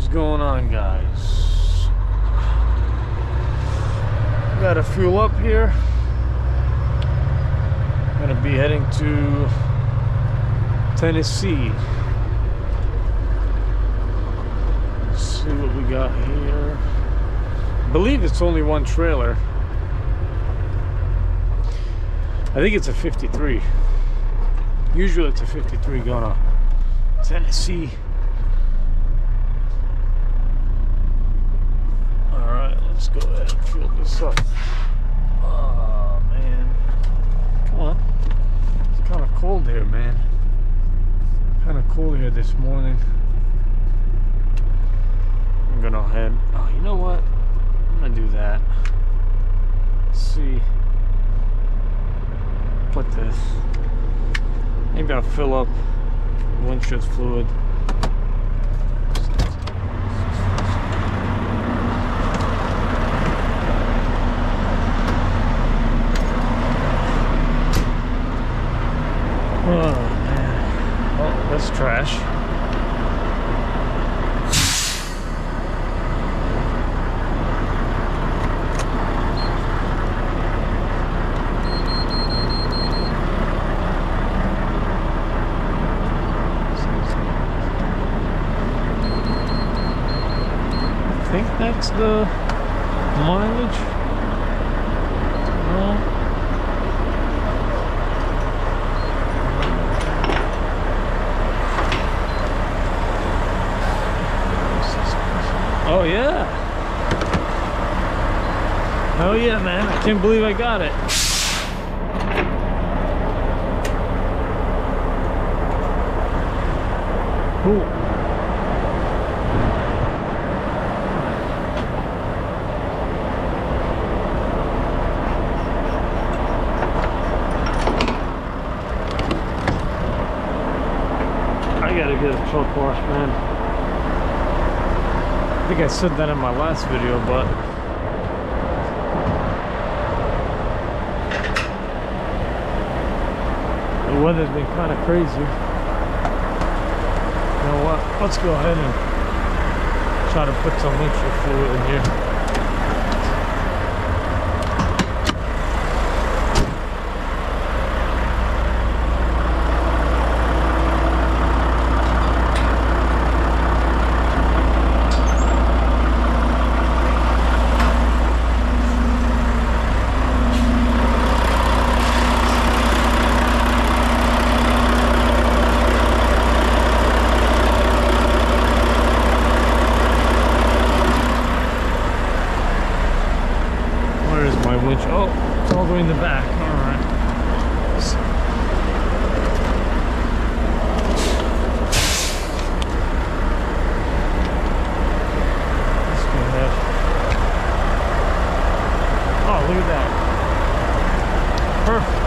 What's going on, guys? Gotta fuel up here. Gonna be heading to Tennessee. Let's see what we got here. I believe it's only one trailer. I think it's a 53. Usually it's a 53 going to Tennessee. Alright, let's go ahead and fill this up. Oh man. Come on. It's kind of cold here, man. Kind of cold here this morning. I'm gonna head. Oh, you know what? I'm gonna do that. Let's see. Put this. Maybe I'll fill up windshield fluid. Oh man. Oh, that's trash. I think that's the mileage. No. Oh yeah. Oh yeah, man. I can't believe I got it. Cool. I gotta get a truck wash, man. I think I said that in my last video, but the weather's been kind of crazy. You know what? Let's go ahead and try to put some windshield fluid in here. Oh, it's all the way in the back. All right. Let's go ahead. Oh, look at that. Perfect.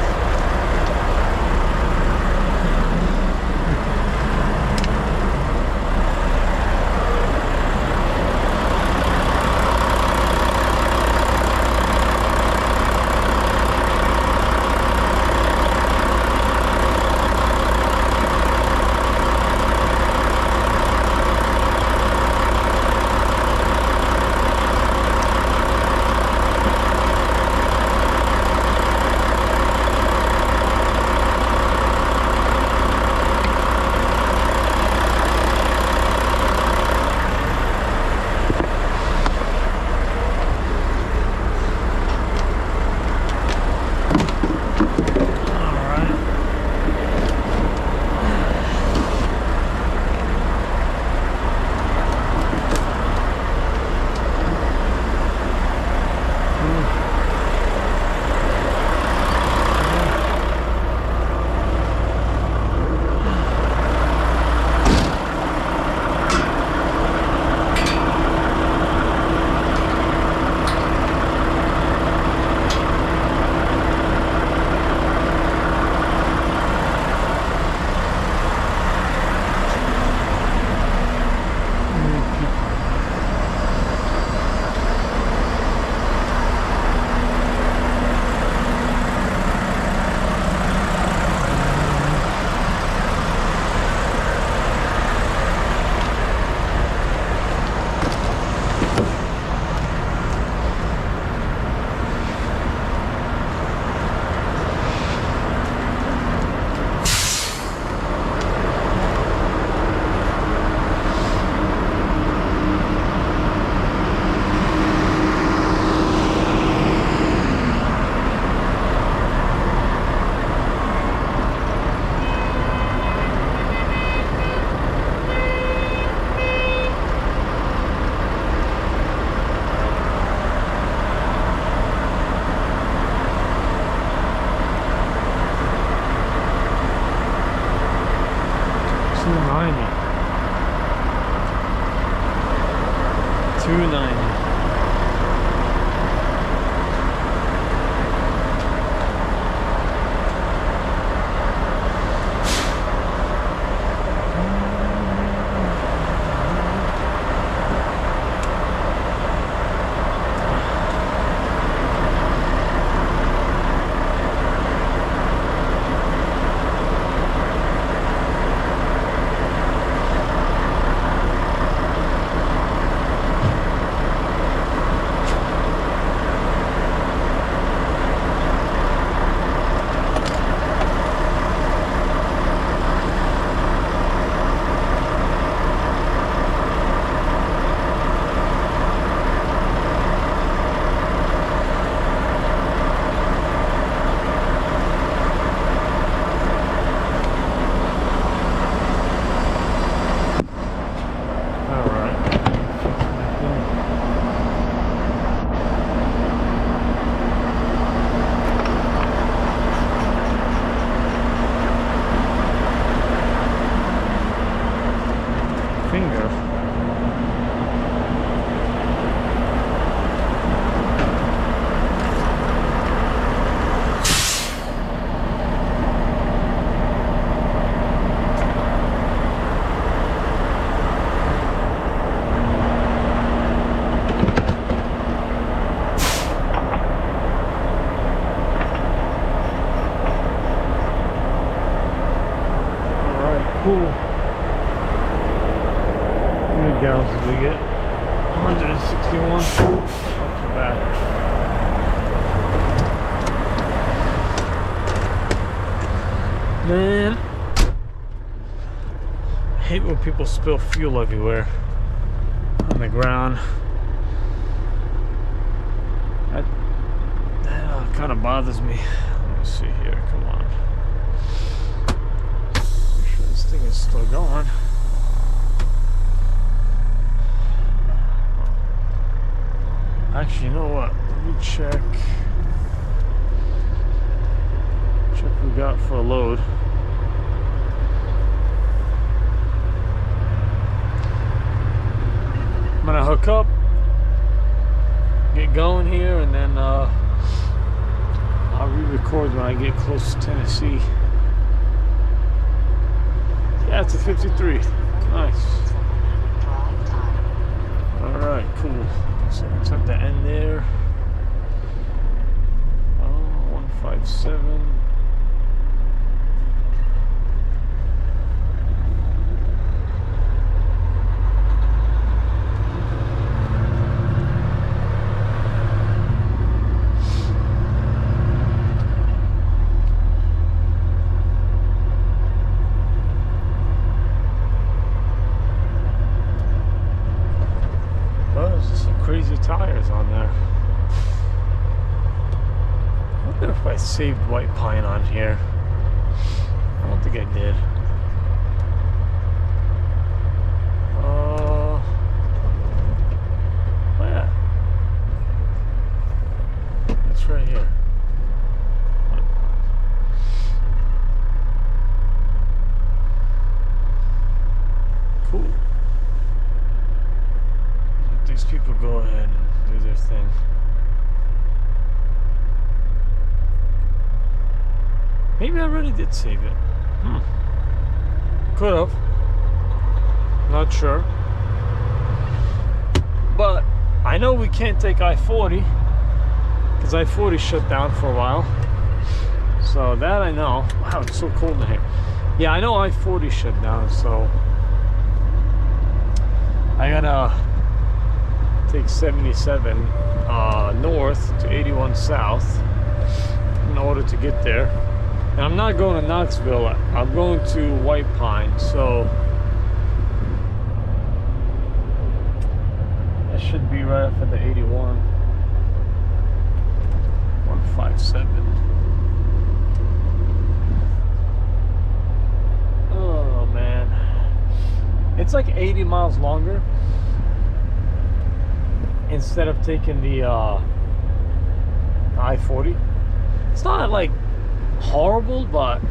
290. 290. Cool. How many gallons did we get? 161. Not too bad. Man, I hate when people spill fuel everywhere on the ground. That kind of bothers me. Let me see here. Come on. This thing is still going. Actually, you know what? Let me check. Check what we got for a load. I'm gonna hook up, get going here, and then I'll re-record when I get close to Tennessee. Yeah, it's a 53. Nice. Alright, cool. So it's at the end there. 157. Crazy tires on there. I wonder if I saved white pine on here. I don't think I did. Oh yeah, that's right here. Cool. These people go ahead and do their thing. Maybe I really did save it. Could have. Not sure. But I know we can't take I-40 because I-40 shut down for a while. So that I know. Wow, it's so cold in here. Yeah, I know I-40 shut down, so I gotta take 77 north to 81 south in order to get there. And I'm not going to Knoxville, I'm going to White Pine, so that should be right after the 81. 157. Oh man, it's like 80 miles longer instead of taking the I-40. It's not like horrible, but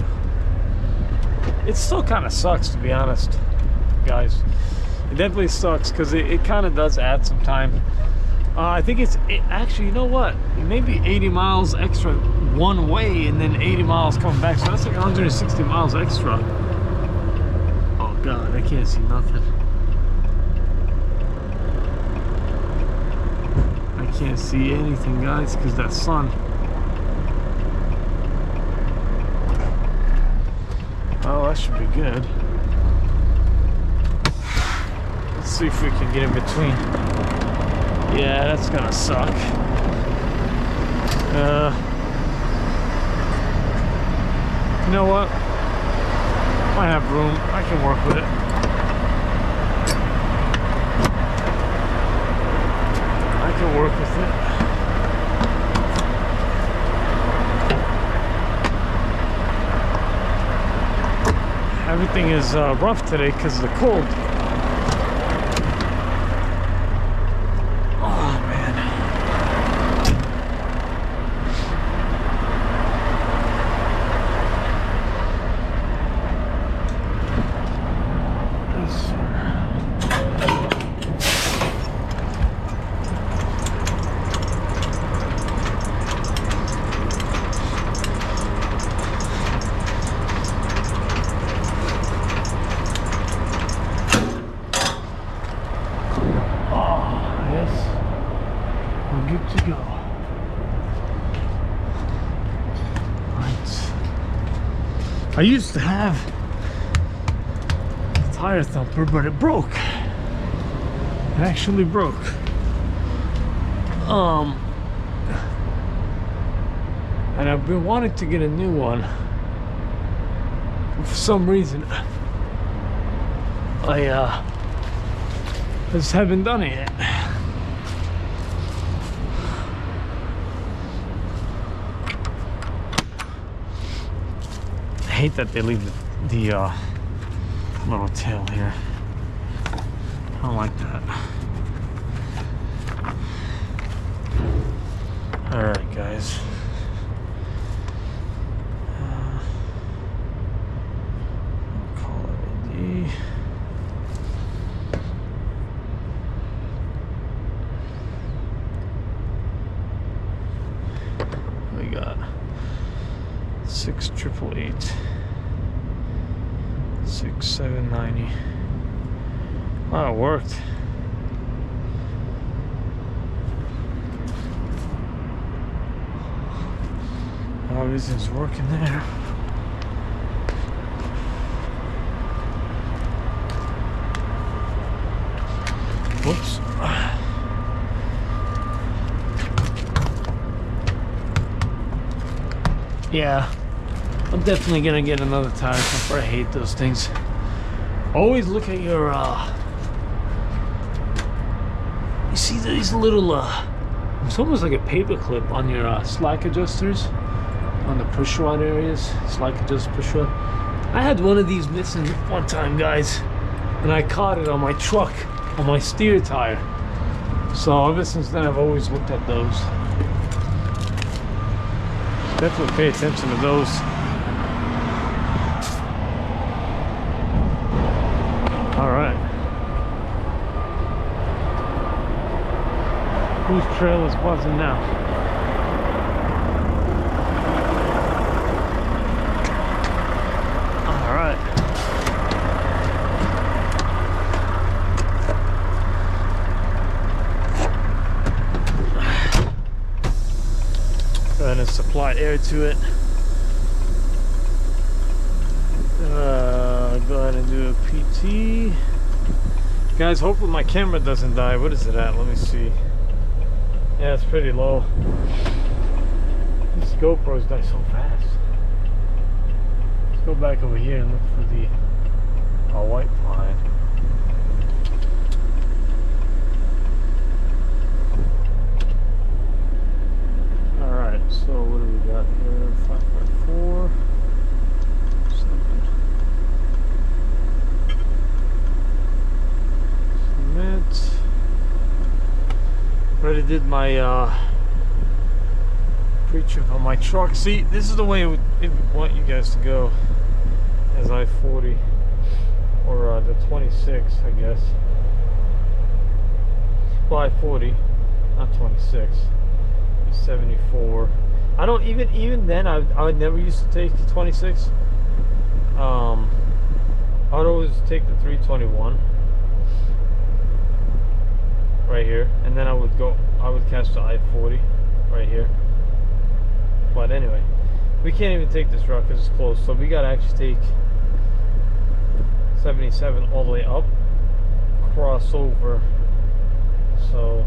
It still kind of sucks, to be honest, guys. It definitely sucks because it kind of does add some time. I think actually, you know what? Maybe 80 miles extra one way and then 80 miles coming back. So that's like 160 miles extra. Oh God, I can't see nothing. I can't see anything, guys, because that sun. Oh, that should be good. Let's see if we can get in between. Yeah, that's gonna suck. You know what? I have room. I can work with it. I can work with it. Everything is rough today because of the cold. Good to go. Right. I used to have a tire thumper, but it broke. It actually broke. And I've been wanting to get a new one. For some reason, I just haven't done it yet. I hate that they leave the little tail here. I don't like that. Alright, guys. Call it a D. We got 68888 6790. Oh, it worked. Oh, everything's working there. Whoops. Yeah, I'm definitely gonna get another tire thumper. I hate those things. Always look at your you see these little it's almost like a paper clip on your slack adjusters on the push rod areas. Slack adjust push rod. I had one of these missing one time, guys, and I caught it on my truck on my steer tire. So ever since then I've always looked at those. Definitely pay attention to those. All right. Whose trail is buzzing now? All right. Go ahead and supply air to it. Go ahead and do a PT. Guys, hopefully my camera doesn't die. What is it at? Let me see. Yeah, it's pretty low. These GoPros die so fast. Let's go back over here and look for the white pine. Alright, so what do we got here? 554. Submit. Already did my pre-trip on my truck. See, this is the way it would want you guys to go. as I-40 or the 26, I guess. Well, I-40, not 26. 74. I don't even then. I would never used to take the 26. I would always take the 321 right here, and then I would catch the I-40 right here. But anyway, we can't even take this route because it's closed, so we gotta actually take 77 all the way up, cross over. So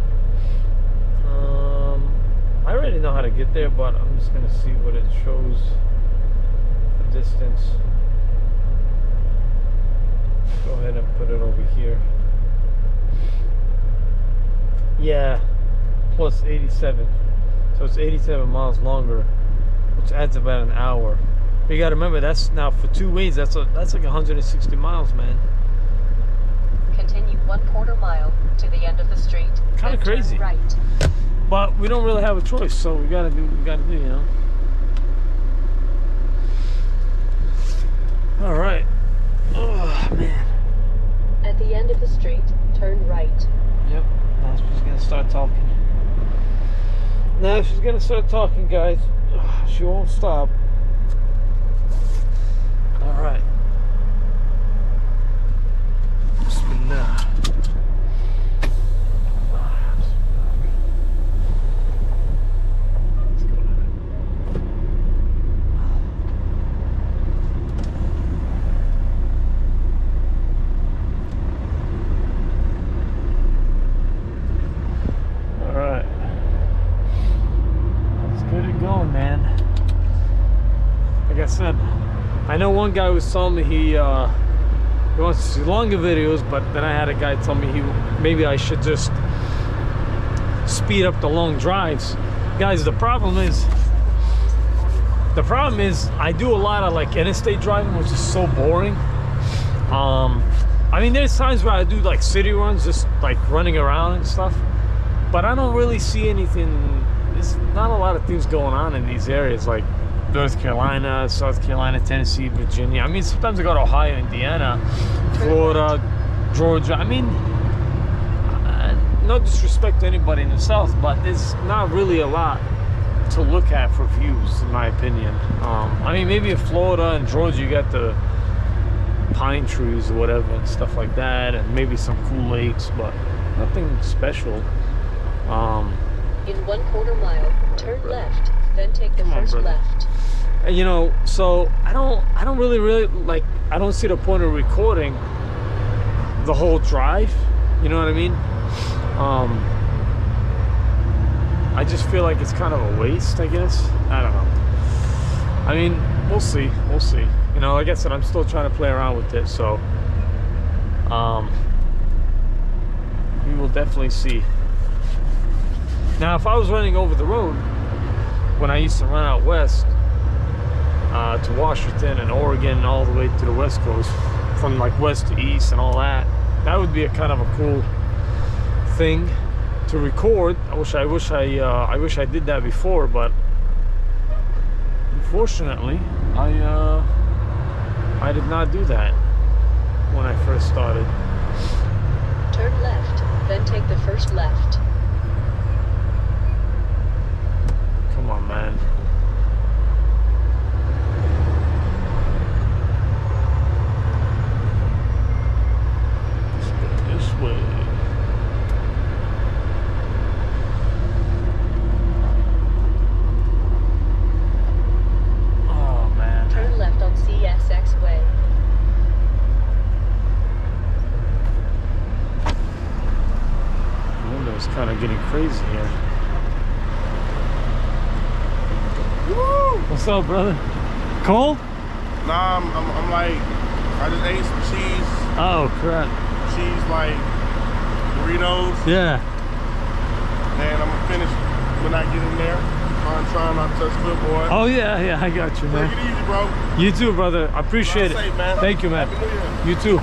I already know how to get there, but I'm just gonna see what it shows the distance. Go ahead and put it over here. Yeah, plus 87, so it's 87 miles longer, which adds about an hour. But you gotta remember, that's now for 2 ways. That's like 160 miles, man. Continue 1/4 mile to the end of the street. Kind of crazy, right. But we don't really have a choice, so we gotta do what we gotta do, you know. All right. Oh man. At the end of the street, turn right. Yep. Now she's gonna start talking. Now she's gonna start talking, guys. She won't stop. All right. Bismillah. Like I said, I know one guy was telling me he wants to see longer videos, but then I had a guy tell me maybe I should just speed up the long drives. Guys, the problem is I do a lot of like interstate driving, which is so boring. I mean, there's times where I do like city runs, just like running around and stuff, but I don't really see anything. There's not a lot of things going on in these areas like North Carolina, South Carolina, Tennessee, Virginia. I mean, sometimes I go to Ohio, Indiana, Florida, Georgia. I mean, no disrespect to anybody in the South, but there's not really a lot to look at for views, in my opinion. I mean, maybe in Florida and Georgia, you got the pine trees or whatever and stuff like that, and maybe some cool lakes, but nothing special. In 1/4 mile, turn left, then take the first left. And, you know, so I don't really like, I don't see the point of recording the whole drive, you know what I mean? I just feel like it's kind of a waste, I guess. I don't know. I mean, we'll see. You know, like I said, I'm still trying to play around with it, so we will definitely see. Now, if I was running over the road when I used to run out west to Washington and Oregon and all the way to the West Coast, from like west to east and all that, that would be a kind of a cool thing to record. I wish I did that before, but unfortunately, I did not do that when I first started. Turn left, then take the first left. Come on, man. Let's go this way. Oh, man. Turn left on CSX Way. The window's kind of getting crazy here. Woo! What's up, brother? Cold? Nah, I'm like, I just ate some cheese. Oh, crap. Cheese, like, burritos. Yeah. And I'm gonna finish when I get in there. I'm trying not to touch foot, boy. Oh, yeah, I got you, man. Take it easy, bro. You too, brother. I appreciate it. Safe, man. Thank you, man. Happy New Year. You too.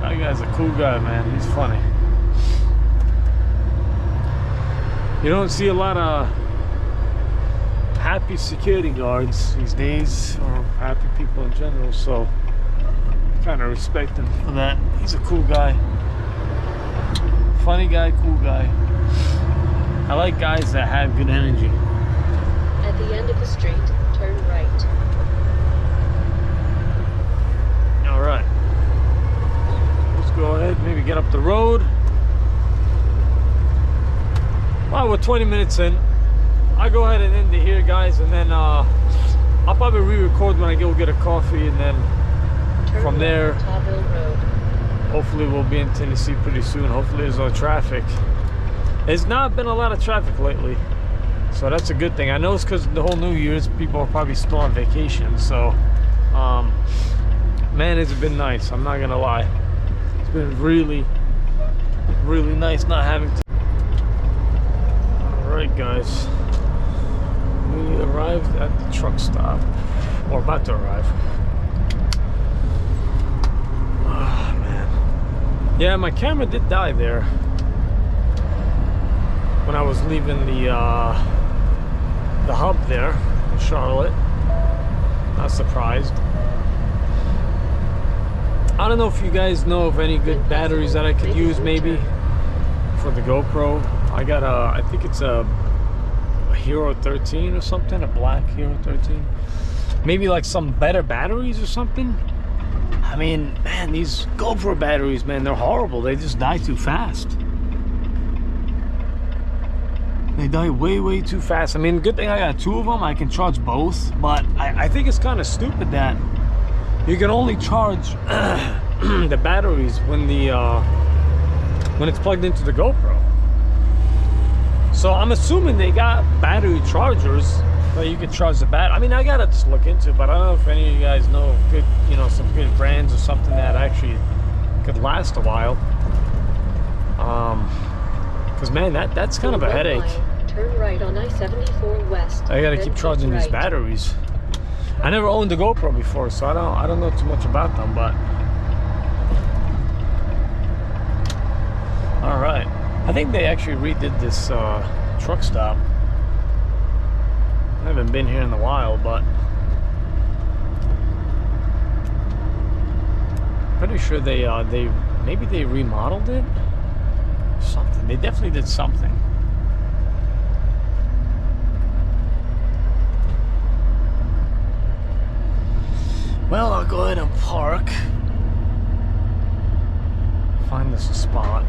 That guy's a cool guy, man. He's funny. You don't see a lot of happy security guards these days, or happy people in general, so I kind of respect him for that. He's a cool guy. Funny guy, cool guy. I like guys that have good energy. At the end of the street, turn right. All right. Let's go ahead, maybe get up the road. Well, we're 20 minutes in. I'll go ahead and end it here, guys, and then I'll probably re-record when I go get a coffee, and then Turn from there, left on Tawville Road. hopefully we'll be in Tennessee pretty soon. Hopefully there's no traffic. There's not been a lot of traffic lately, so that's a good thing. I know it's because the whole New Year's, people are probably still on vacation, so man, it's been nice, I'm not gonna lie. It's been really, really nice not having to. Alright guys, we arrived at the truck stop, or about to arrive. Oh man. Yeah, my camera did die there when I was leaving the hub there in Charlotte. Not surprised. I don't know if you guys know of any good batteries that I could use maybe for the GoPro. I got I think it's a Hero 13 or something, a black Hero 13. Maybe like some better batteries or something. I mean, man, these GoPro batteries, man, they're horrible. They just die too fast. They die way, way too fast. I mean, good thing I got two of them. I can charge both, but I think it's kind of stupid that you can only charge the batteries when it's plugged into the GoPro. So I'm assuming they got battery chargers that you can charge the bat. I mean, I gotta just look into it, but I don't know if any of you guys know good, you know, some good brands or something that actually could last a while. Because man, that's kind of a headache. Turn right on I-74 West. I gotta keep charging these batteries. I never owned a GoPro before, so I don't know too much about them, but all right. I think they actually redid this truck stop. I haven't been here in a while, but pretty sure they maybe they remodeled it. Something. They definitely did something. Well, I'll go ahead and park. Find this spot.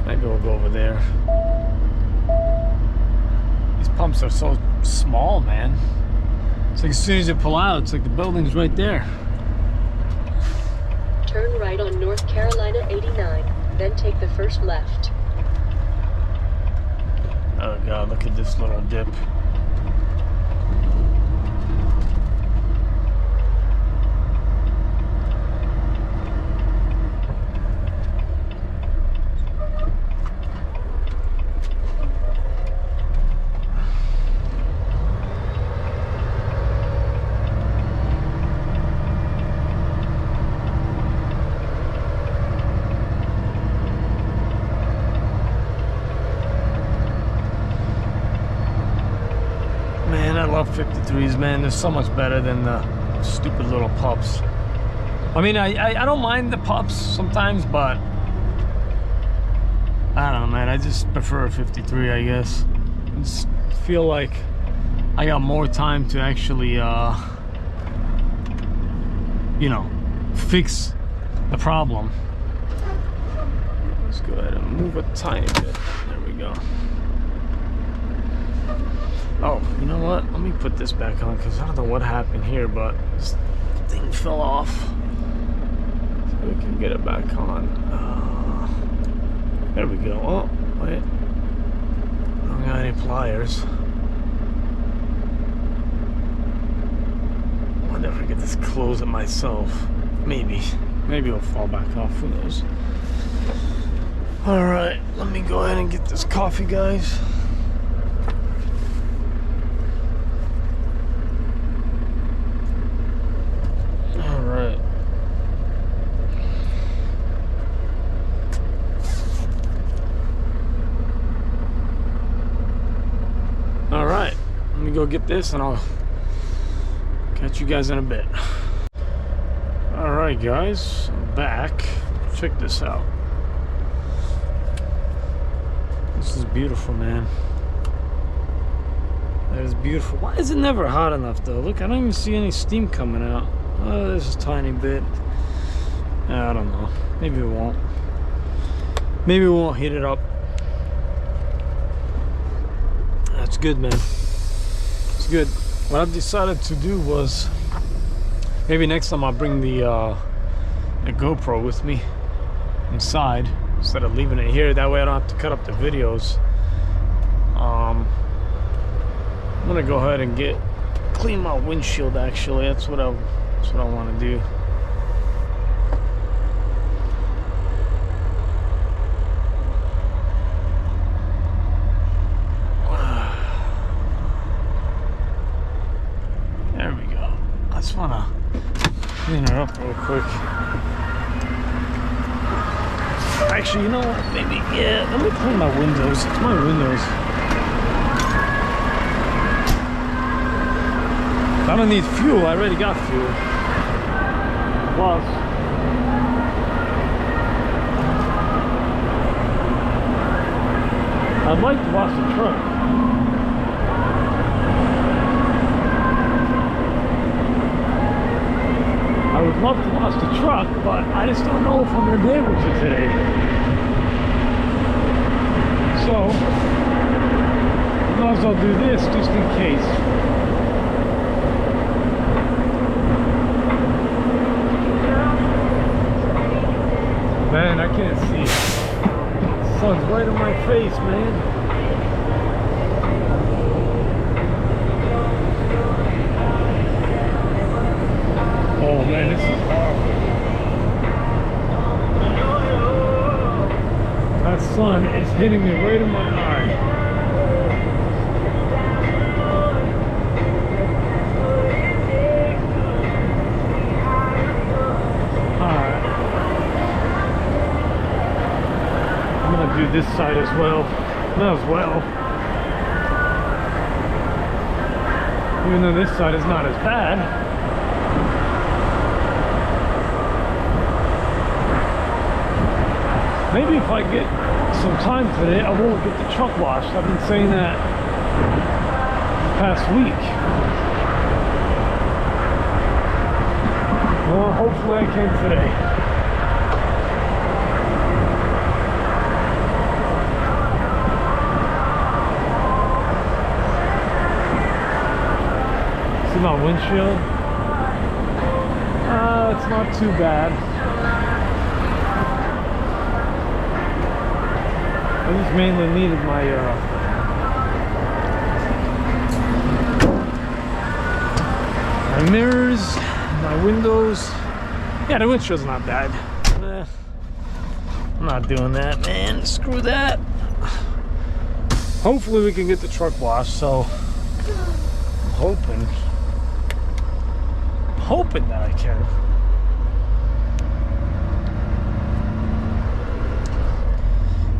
Maybe we'll go over there. These pumps are so small, man. It's like as soon as you pull out, it's like the building's right there. Turn right on North Carolina 89, then take the first left. Oh god, look at this little dip. I love 53s, man. They're so much better than the stupid little pups. I mean, I don't mind the pups sometimes, but I don't know, man. I just prefer a 53, I guess. I just feel like I got more time to actually, you know, fix the problem. Let's go ahead and move a tiny bit. There we go. Oh, you know what? Let me put this back on because I don't know what happened here, but this thing fell off. So we can get it back on. There we go. Oh, wait. I don't got any pliers. I wonder if I get this close it myself. Maybe. Maybe it'll fall back off. Who knows? Alright, let me go ahead and get this coffee, guys. me go get this and I'll catch you guys in a bit. Alright guys, I'm back. Check this out. This is beautiful, man. That is beautiful. Why is it never hot enough though? Look, I don't even see any steam coming out. Oh, there's a tiny bit. I don't know. Maybe it won't. Maybe we won't heat it up. That's good, man. It's good. What I've decided to do was maybe next time I'll bring the GoPro with me inside instead of leaving it here. That way I don't have to cut up the videos. I'm gonna go ahead and clean my windshield. Actually, that's what I want to do. There we go. I just want to clean her up real quick. Actually, you know what? Maybe, yeah, let me clean my windows. It's my windows. I don't need fuel. I already got fuel. Plus, I'd like to wash the truck. I would love to wash the truck, but I just don't know if I'm going to be able to today. So, I might as well do this just in case. Man, I can't see. The sun's right in my face, man. Oh man, this is horrible. That sun is hitting me right in my eye. Alright. I'm gonna do this side as well. Even though this side is not as bad. Maybe if I get some time today, I won't get the truck washed. I've been saying that the past week. Well, hopefully I can today. See my windshield? It's not too bad. I just mainly needed my mirrors, my windows. Yeah, the windshield's not bad. I'm not doing that, man. Screw that. Hopefully we can get the truck washed, so I'm hoping that I can.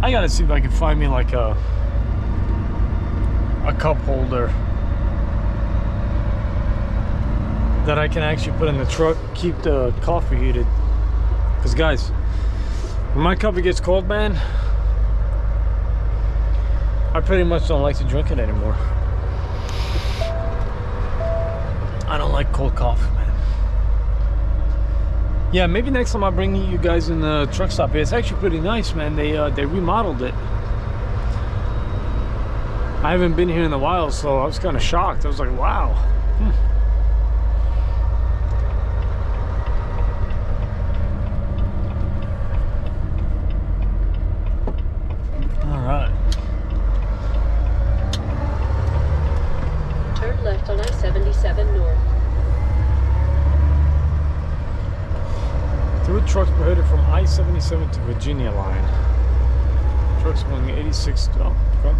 I gotta see if I can find me like a cup holder that I can actually put in the truck, keep the coffee heated. Because guys, when my coffee gets cold, man, I pretty much don't like to drink it anymore. I don't like cold coffee, man. Yeah, maybe next time I'll bring you guys in the truck stop here. It's actually pretty nice, man. They remodeled it. I haven't been here in a while, so I was kind of shocked. I was like, wow. All right. Turn left on I-77 north. Through trucks prohibited from I-77 to Virginia line. Trucks going 86. Oh, okay.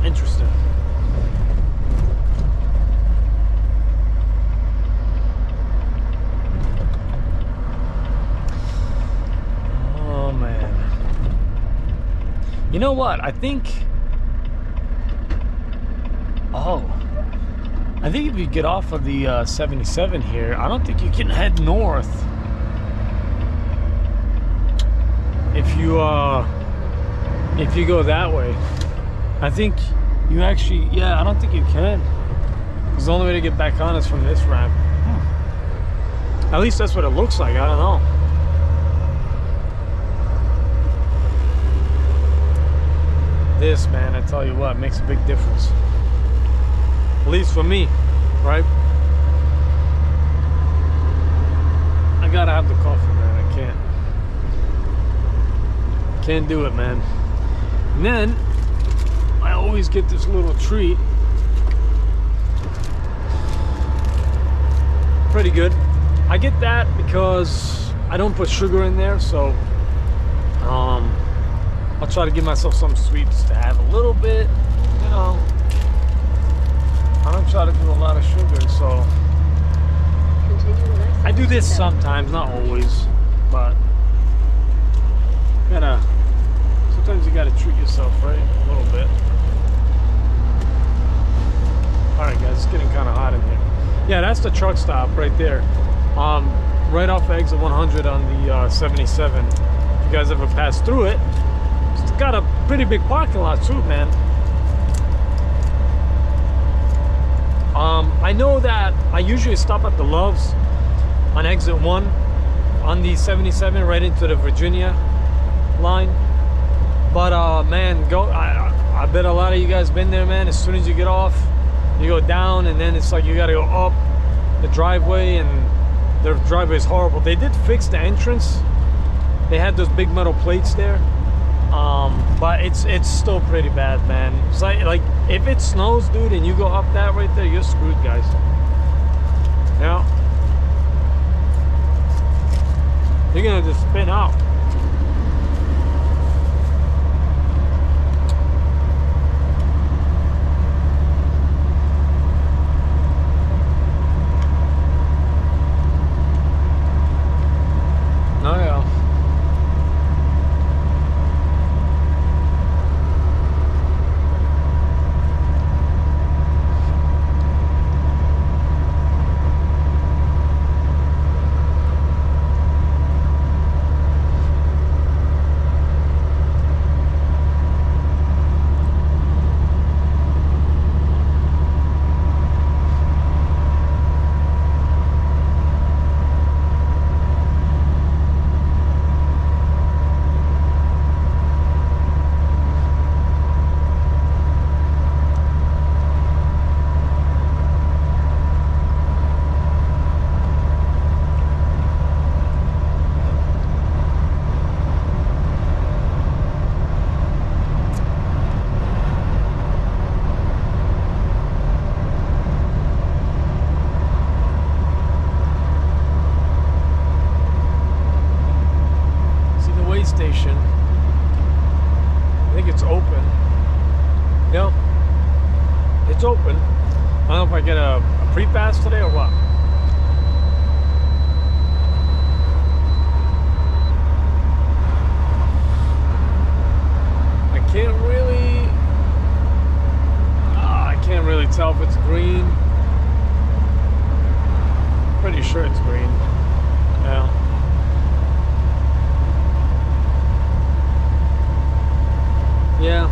Interesting. Oh man. You know what? I think Oh, I think if you get off of the 77 here, I don't think you can head north. If you go that way, I think you actually, yeah, I don't think you can. Because the only way to get back on is from this ramp. At least that's what it looks like. I don't know. This, man, I tell you what, makes a big difference. At least for me, right? I gotta have the coffee, man. I can't do it, man. And then I always get this little treat. Pretty good. I get that because I don't put sugar in there, so I'll try to give myself some sweets to have a little bit, you know. I don't try to do a lot of sugar, so I do this sometimes, not always, but sometimes you gotta treat yourself, right? A little bit. Alright guys, it's getting kind of hot in here. Yeah, that's the truck stop right there. Right off exit 100 on the 77. If you guys ever pass through it, it's got a pretty big parking lot too, man. I know that I usually stop at the Loves on exit 1 on the 77 right into the Virginia line. But man, I bet a lot of you guys been there, man. As soon as you get off, you go down, and then it's like you gotta go up the driveway, and the driveway is horrible. They did fix the entrance. They had those big metal plates there, but it's still pretty bad, man. It's like if it snows, dude, and you go up that right there, you're screwed, guys. Yeah, you're gonna just spin out. Oh yeah. Station. I think it's open. Yep, it's open. I don't know if I get a pre-pass today or what. I can't really tell if it's green. Pretty sure it's green. Yeah. Yeah,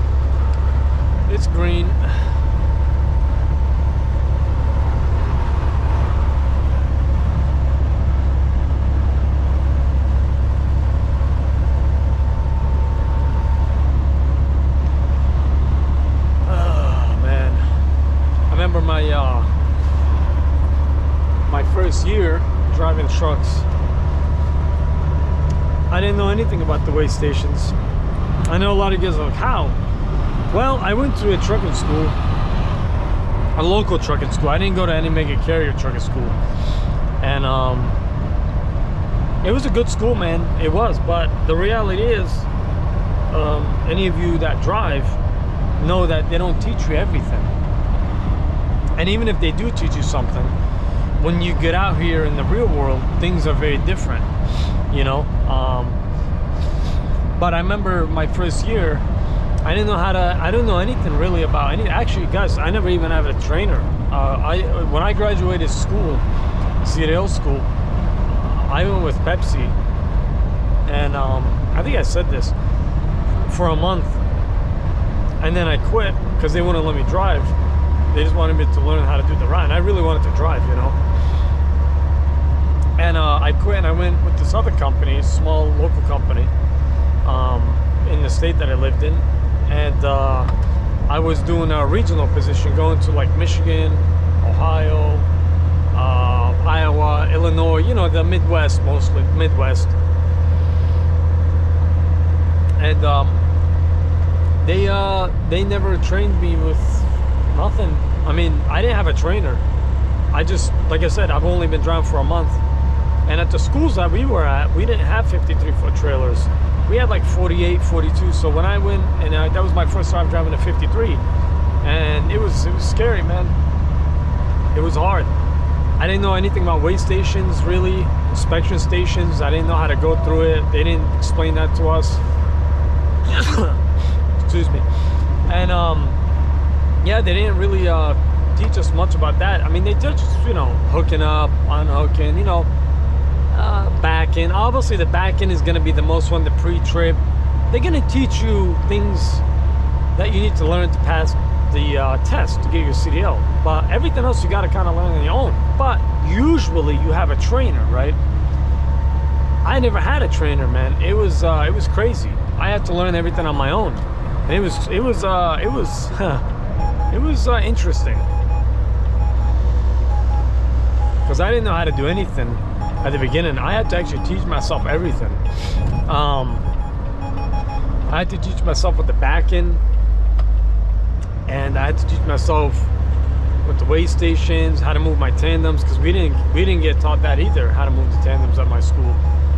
it's green. Oh man, I remember my first year driving trucks. I didn't know anything about the weigh stations. I know a lot of you guys are like, how? Well, I went to a trucking school, a local trucking school. I didn't go to any mega carrier trucking school. And it was a good school, man. It was, but the reality is, any of you that drive know that they don't teach you everything. And even if they do teach you something, when you get out here in the real world, things are very different, you know. But I remember my first year, I didn't know how to. I didn't know anything really about any. Actually, guys, I never even had a trainer. When I graduated school, CDL school, I went with Pepsi, and I think I said this for a month, and then I quit because they wouldn't let me drive. They just wanted me to learn how to do the ride, and I really wanted to drive, you know. And I quit, and I went with this other company, a small local company, in the state that I lived in. And I was doing a regional position, going to like Michigan, Ohio, Iowa, Illinois, you know, the Midwest, mostly Midwest. And they never trained me with nothing. I mean, I didn't have a trainer. I just, like I said, I've only been driving for a month. And at the schools that we were at, we didn't have 53-foot trailers. We had like 48, 42. So when I went, and that was my first time driving a 53, and it was scary, man. It was hard. I didn't know anything about weigh stations, really, inspection stations. I didn't know how to go through it. They didn't explain that to us. Excuse me. And yeah, they didn't really teach us much about that. I mean, they teach us, you know, hooking up, unhooking, you know, back end. Obviously the back end is going to be the most one, the pre-trip. They're going to teach you things that you need to learn to pass the test to get your CDL, but everything else you got to kind of learn on your own. But usually you have a trainer, right? I never had a trainer, man. It was crazy. I had to learn everything on my own, and it was interesting because I didn't know how to do anything at the beginning. I had to actually teach myself everything. I had to teach myself with the back end, and I had to teach myself with the weigh stations, how to move my tandems, because we didn't get taught that either, how to move the tandems at my school.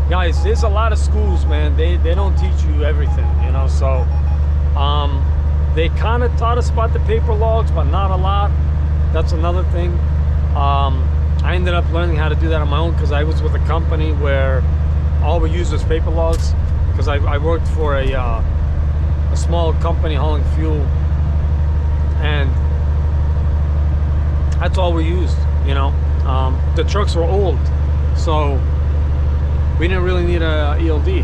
Guys, there's a lot of schools, man, they don't teach you everything, you know. So they kind of taught us about the paper logs, but not a lot. That's another thing. I ended up learning how to do that on my own because I was with a company where all we used was paper logs, because I worked for a small company hauling fuel, and that's all we used, you know. The trucks were old, so we didn't really need a ELD.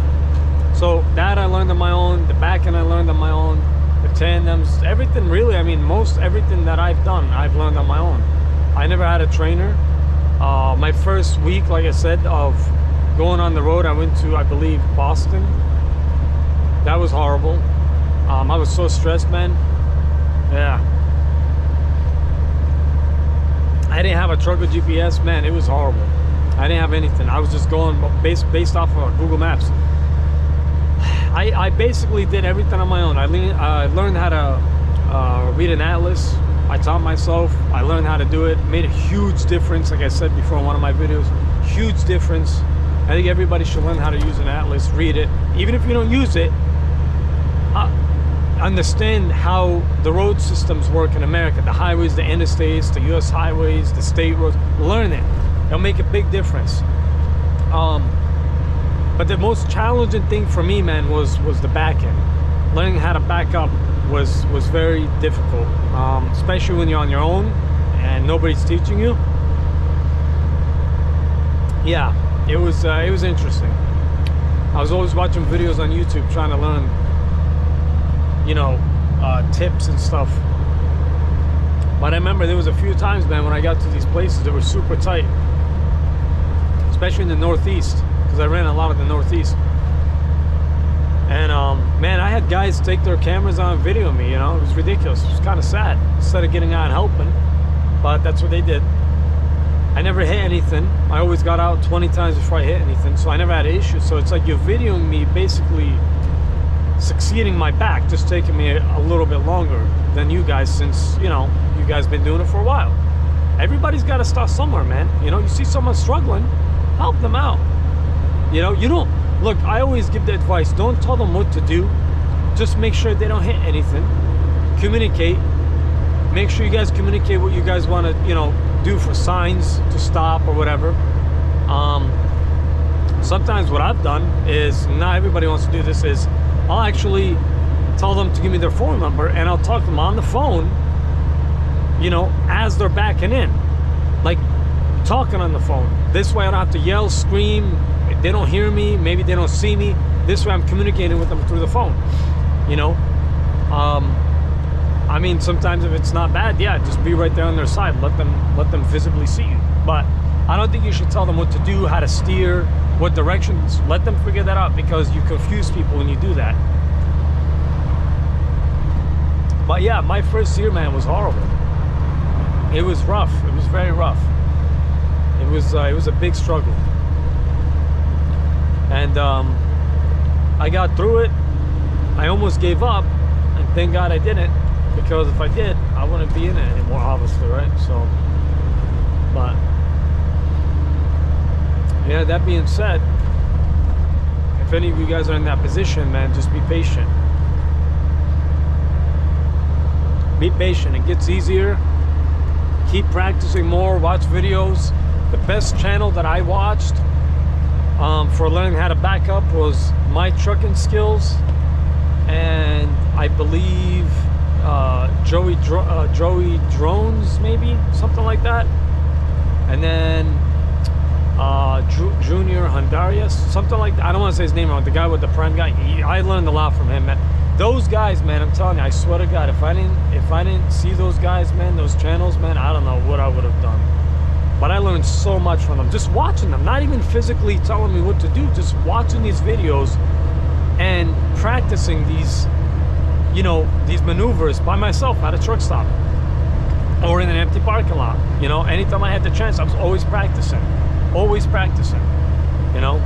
So that I learned on my own. The back end I learned on my own. The tandems, everything really. I mean, most everything that I've done, I've learned on my own. I never had a trainer. My first week, like I said, of going on the road, I went to, I believe, Boston. That was horrible. I was so stressed, man. Yeah. I didn't have a truck with GPS, man. It was horrible. I didn't have anything. I was just going based off of Google Maps. I basically did everything on my own. I learned how to read an atlas. I taught myself. I learned how to do it. Made a huge difference, like I said before in one of my videos. Huge difference. I think everybody should learn how to use an atlas, read it. Even if you don't use it, understand how the road systems work in America. The highways, the interstates, the US highways, the state roads. Learn it. It'll make a big difference. But the most challenging thing for me, man, was the back end. Learning how to back up was very difficult, especially when you're on your own and nobody's teaching you. Yeah, it was interesting. I was always watching videos on YouTube trying to learn, you know, tips and stuff. But I remember there was a few times, man, when I got to these places that were super tight, especially in the Northeast, because I ran a lot of the Northeast. And man, I had guys take their cameras on and video me, you know. It was ridiculous. It was kind of sad. Instead of getting out and helping, but that's what they did. I never hit anything. I always got out 20 times before I hit anything, so I never had an issue. So it's like you're videoing me basically succeeding my back, just taking me a little bit longer than you guys, since, you know, you guys been doing it for a while. Everybody's got to start somewhere, man. You know, you see someone struggling, help them out. You know, you don't look, I always give the advice, don't tell them what to do, just make sure they don't hit anything. Communicate. Make sure you guys communicate what you guys want to, you know, do for signs to stop or whatever. Sometimes what I've done is, not everybody wants to do this, is I'll actually tell them to give me their phone number, and I'll talk to them on the phone, you know, as they're backing in, like talking on the phone. This way I don't have to yell, scream. They don't hear me, maybe they don't see me. This way I'm communicating with them through the phone, you know. I mean, sometimes if it's not bad, yeah, just be right there on their side. Let them visibly see you. But I don't think you should tell them what to do, how to steer, what directions. Let them figure that out, because you confuse people when you do that. But yeah, my first year, man, was horrible. It was rough. It was very rough. It was a big struggle. And I got through it. I almost gave up, and thank God I didn't, because if I did, I wouldn't be in it anymore, obviously, right? So, but yeah, that being said, if any of you guys are in that position, man, just be patient. Be patient. It gets easier. Keep practicing more. Watch videos. The best channel that I watched for learning how to back up was My Trucking Skills, and I believe Joey Drones, maybe something like that, and then Junior Hondarius, something like that. I don't want to say his name wrong. The guy with the Prime guy. I learned a lot from him, man. Those guys, man, I'm telling you, I swear to God, if I didn't see those guys, man, those channels, man, I don't know what I would have done. But I learned so much from them, just watching them, not even physically telling me what to do, just watching these videos and practicing these, you know, these maneuvers by myself at a truck stop or in an empty parking lot. You know, anytime I had the chance, I was always practicing, you know.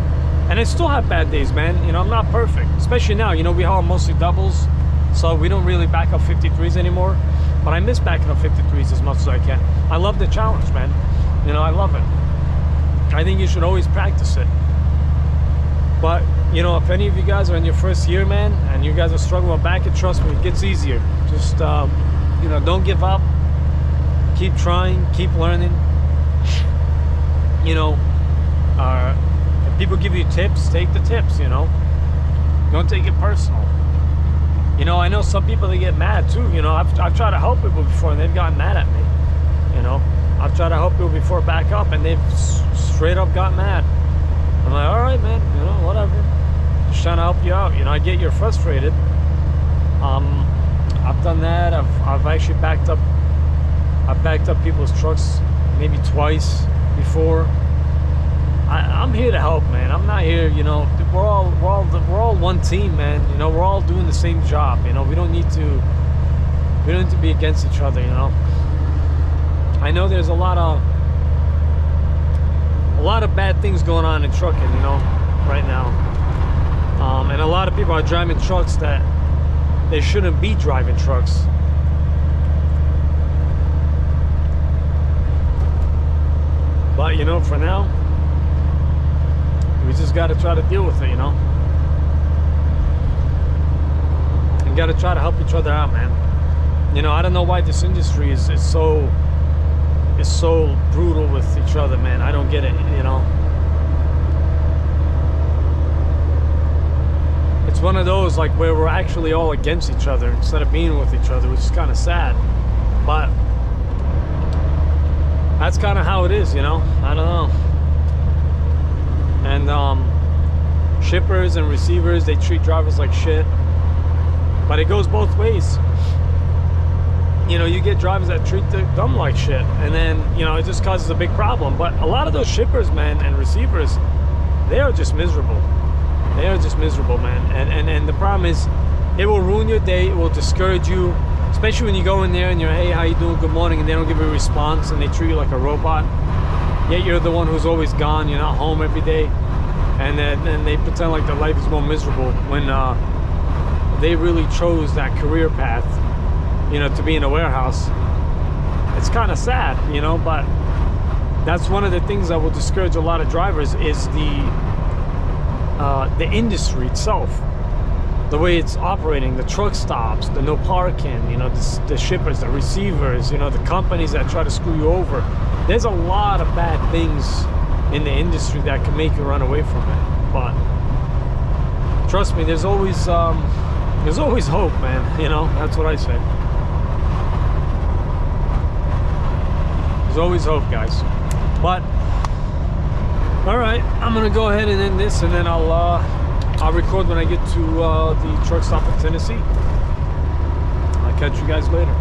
And I still have bad days, man. You know, I'm not perfect, especially now. You know, we haul mostly doubles, so we don't really back up 53s anymore. But I miss backing up 53s as much as I can. I love the challenge, man. You know, I love it. I think you should always practice it. But, you know, if any of you guys are in your first year, man, and you guys are struggling with backing, trust me, it gets easier. Just, you know, don't give up. Keep trying, keep learning. You know, if people give you tips, take the tips, you know. Don't take it personal. You know, I know some people, they get mad too. You know, I've tried to help people before and they've gotten mad at me. You know, I've tried to help people before back up and they've straight up got mad. I'm like, all right, man, you know, whatever. Just trying to help you out. You know, I get you're frustrated. I've done that. I've actually backed up people's trucks maybe twice before. I'm here to help, man. I'm not here, you know. We're all one team, man. You know, we're all doing the same job. You know, we don't need to be against each other. You know, I know there's a lot of bad things going on in trucking, you know, right now, and a lot of people are driving trucks that they shouldn't be driving trucks. But you know, for now, we just got to try to deal with it, you know. And got to try to help each other out, man. You know, I don't know why this industry is so brutal with each other, man. I don't get it, you know. It's one of those like where we're actually all against each other instead of being with each other, which is kind of sad. But that's kind of how it is, you know. I don't know. And shippers and receivers, they treat drivers like shit. But it goes both ways. You know, you get drivers that treat them like shit, and then, you know, it just causes a big problem. But a lot of those shippers, man, and receivers, they are just miserable. They are just miserable, man. And the problem is, it will ruin your day. It will discourage you, especially when you go in there and you're, hey, how you doing, good morning, and they don't give you a response, and they treat you like a robot. Yet you're the one who's always gone. You're not home every day, and then they pretend like their life is more miserable when they really chose that career path, you know, to be in a warehouse. It's kind of sad, you know, but that's one of the things that will discourage a lot of drivers is the industry itself, the way it's operating, the truck stops, the no parking, you know, the shippers, the receivers, you know, the companies that try to screw you over. There's a lot of bad things in the industry that can make you run away from it. But trust me, there's always There's always hope, man. You know, that's what I say. There's always hope, guys. But all right, I'm gonna go ahead and end this, and then I'll record when I get to the truck stop in Tennessee. I'll catch you guys later.